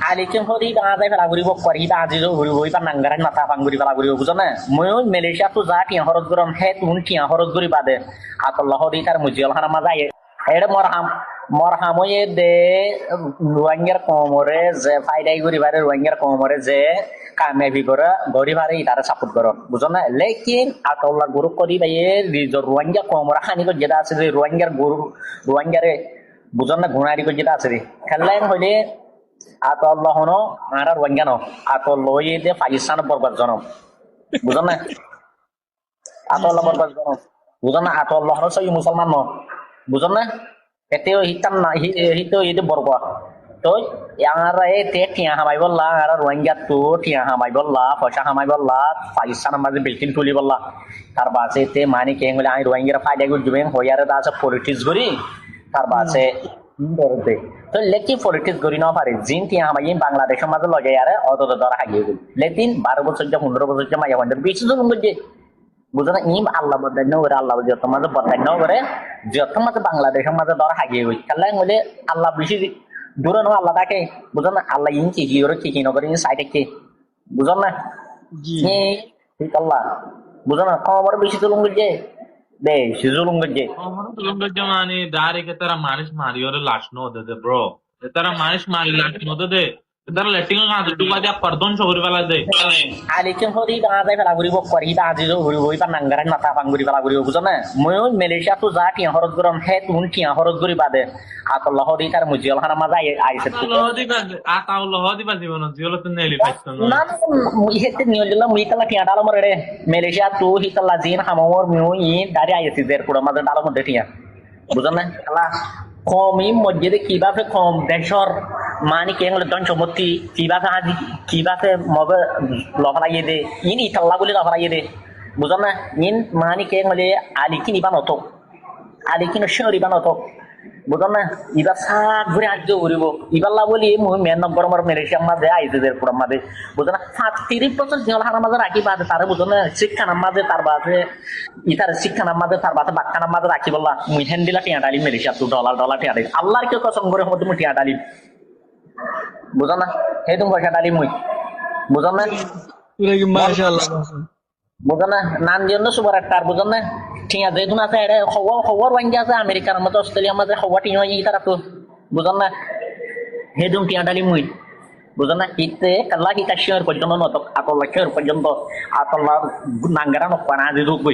আলিকে হরি বাজাই ফেলা ঘুরিব করি বা আজি ঘুরিব বা নাঙ্গারাই নাতা ফাং ঘুরি ফেলা ঘুরিব বুঝো না মই মালয়েশিয়া তো যা টিয়া খরচ গরম হে তুন টিয়া খরচ ঘুরি বাদে আতল্লাহ হরি তার মুজিয়াল খানা মাজা এটা মরহাময়ে দে রোহিঙ্গার কমরে যে ফাইদাই ঘুরি বারে রোহিঙ্গার কমরে যে কামিয়াবি করে গরি বারে ইতারে সাপোর্ট করো বুঝো না লেকিন আতল্লাহ গুরু করি বাইয়ে রোহিঙ্গা কমরে হানি করে যেটা আছে যে রোহিঙ্গার গুরু রোহিঙ্গারে বুঝো না গুণারি করে যেটা আছে রে খেললেন হইলে আতল্লাহ হনো আর রোহিঙ্গা ন আতল্লাহ দে পাকিস্তান বরবাদ জনম বুঝো না আতল্লাহ বরবাদ জনম বুঝো না আতল্লাহ হনো সই মুসলমান ন বুঝো না এতেও হিতাম না হিতেও ইদে বরবা তো ইয়ারা এ তে টিয়া হামাই বললা আর রোহিঙ্গা তো টিয়া হামাই বললা পয়সা হামাই বললা পাকিস্তানের মাঝে বিল্ডিং তুলি বললা তার বাসে তে মানে কে হলে আমি রোহিঙ্গার ফায়দা করে দিবেন হইয়ারে দা আছে পলিটিক্স করি তার বাসে দে তো লেকি পলিটিক্স করি না পারে জিন টিয়া হামাই বাংলাদেশের মাঝে লগে আরে অত ধর হাগিয়ে গেল লেকিন 12 বছর যা 15 বছর যা মাইয়া বন্ধ বেশি জন বুঝে বুঝো না ইম আল্লাহ বদাই ন করে আল্লাহ যত মাঝে বদাই ন করে যত মাঝে বাংলাদেশের মাঝে ধর হাগিয়ে গই খেলায় বলে আল্লাহ বেশি দূরে নো আল্লাহ তাকে বুঝো না আল্লাহ ইন কি কি করে কি নগরে ইন সাইডে কি বুঝো না ঠিক আল্লাহ বুঝো না খবর বেশি জুলুম গজে বেশি জুলুম গজে মানে ডাইরেক্ট তারা মানুষ মারি ওরে লাশ নো দে ব্রো তারা মানুষ মারি লাশ নো দে তারা লেটিং কাজ টুকা দিয়া পর্দন শহর বেলা দে আলিকে হরি বাজাই ফেলা ঘুরিব করি বা আজি ঘুরিব বা নাঙ্গারাই নাতা ফাং ঘুরি ফেলা ঘুরিব বুঝো না মই মালয়েশিয়া তো যা টিয়া খরচ গরম হে তুন টিয়া খরচ ঘুরি বাদে আতল্লাহ হরি তার মুজিয়াল খানা মাজা আইছে আতাউল্লাহ দিবা জীবন জিওল তো নেলি পাইছো না ইহেতে নিয়লিলা মুই কালা টিয়া ডালো মরে মালয়েশিয়া তো হিতালা জিন হামর মুই দাঁড়ি আইছি দের পুরো মাঝে ডালো মধ্যে টিয়া বুঝো না কালা কমই মসজিদে কিভাবে কম দেশর মানে কে হলে দন সম্পত্তি কিভাবে আজি কিভাবে মগে লফালাইয়ে দে ইন ইতাল্লা বলে লফালাইয়ে দে বুঝো না ইন মানে কে হলে আলি কিনি বানত আলি কিনো শহরি বানত বুঝো না ইবার সাত ঘুরে আজ ঘুরিব ইবাল্লা বলি মুই মেন নম্বর আমার মালয়েশিয়ার মাঝে আইছে দের পুরো মাঝে বুঝো না 30 বছর জিয়াল হানার মাঝে রাখি বাদে তারে বুঝো না শিক্ষানার মাঝে তার বাদে ইতার শিক্ষানার মাঝে তার বাদে বাক্কানার মাঝে রাখি বললা মুই হ্যান্ডিলা টিয়া ডালি মালয়েশিয়া তো ডলার টিয়া ডালি আল্লাহর কেউ কসম করে হতে মুই টিয়া ডালি বুঝো না হে তুমি পয়সা ডালি মুই বুঝো না মাশাআল্লাহ বুঝো না নাম দিয়ে সুপার একটা বুঝো না টিয়া যেহেতু আছে এটা খবর ওয়াইঙ্গা আছে আমেরিকার মধ্যে অস্ট্রেলিয়ার মধ্যে খবর টিয়া হয় তারা তো বুঝো না হে তুমি টিয়া ডালি মুই বুঝো না হিতে কাল্লা হিতা শেয়ার পর্যন্ত নত আতল্লা শেয়ার পর্যন্ত আতল্লা নাঙ্গারা নকনা আজি রূপ